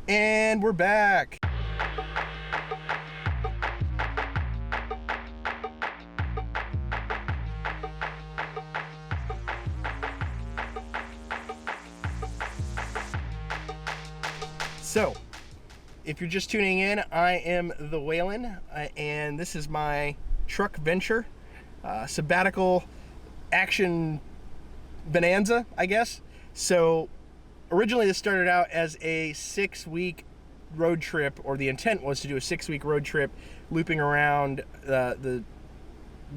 And we're back. So, if you're just tuning in, I am the Whalen, and this is my truck venture, sabbatical action bonanza, I guess. So, originally this started out as a 6-week road trip, or the intent was to do a 6-week road trip looping around the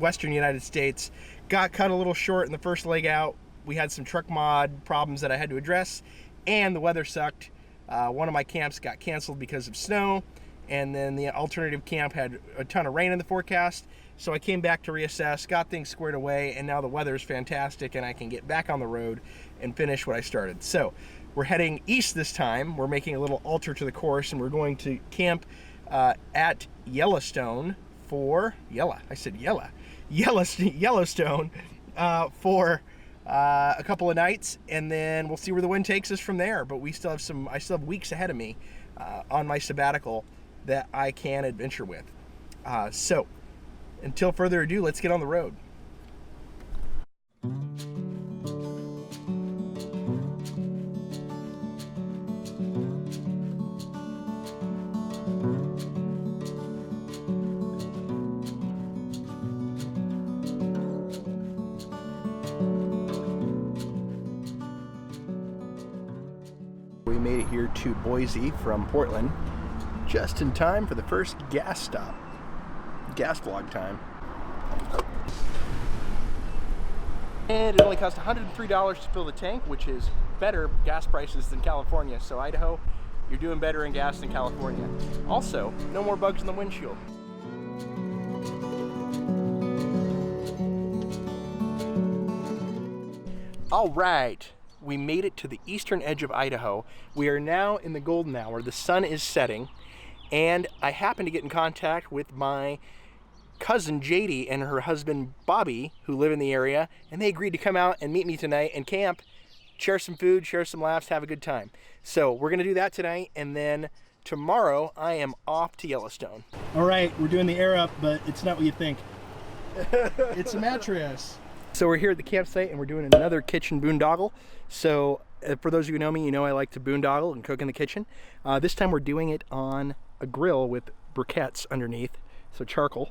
western United States. Got cut a little short in the first leg out. We had some truck mod problems that I had to address, and the weather sucked. One of my camps got canceled because of snow, and then the alternative camp had a ton of rain in the forecast. So I came back to reassess, got things squared away, and now the weather's fantastic and I can get back on the road and finish what I started. So we're heading east this time. We're making a little alter to the course, and we're going to camp at Yellowstone for Yellowstone for a couple of nights, and then we'll see where the wind takes us from there. But I still have weeks ahead of me on my sabbatical that I can adventure with. So until further ado, let's get on the road. We made it here to Boise from Portland just in time for the first gas stop. Gas vlog time. And it only cost $103 to fill the tank, which is better gas prices than California. So Idaho, you're doing better in gas than California. Also, no more bugs in the windshield. All right. We made it to the eastern edge of Idaho. We are now in the golden hour. The sun is setting, and I happened to get in contact with my cousin JD and her husband Bobby, who live in the area, and they agreed to come out and meet me tonight and camp, share some food, share some laughs, have a good time. So we're gonna do that tonight, and then tomorrow I am off to Yellowstone. All right, we're doing the air up, but it's not what you think. It's a mattress. So we're here at the campsite and we're doing another kitchen boondoggle. So for those of you who know me, you know I like to boondoggle and cook in the kitchen. This time we're doing it on a grill with briquettes underneath, so charcoal.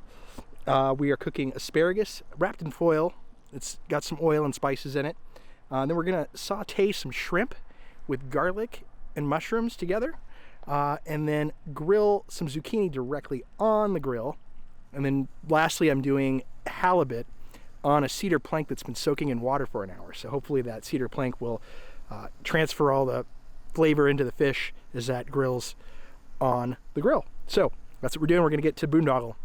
We are cooking asparagus wrapped in foil. It's got some oil and spices in it. Then we're gonna saute some shrimp with garlic and mushrooms together, and then grill some zucchini directly on the grill. And then lastly, I'm doing halibut on a cedar plank that's been soaking in water for an hour. So hopefully that cedar plank will transfer all the flavor into the fish as that grills on the grill. So that's what we're doing. We're gonna get to boondoggle.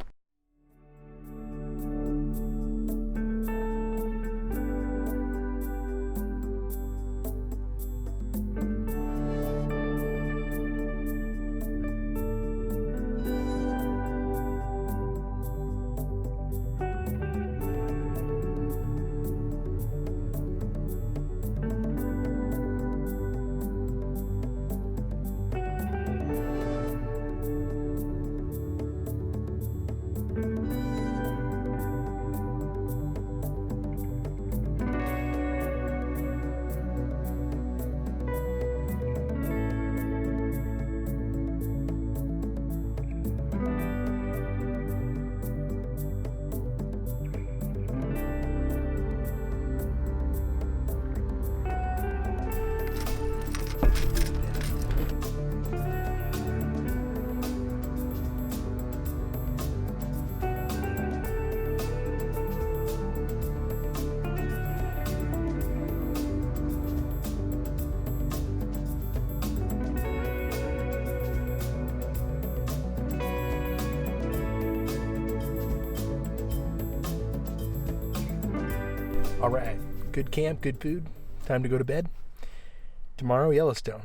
All right, good camp, good food. Time to go to bed. Tomorrow, Yellowstone.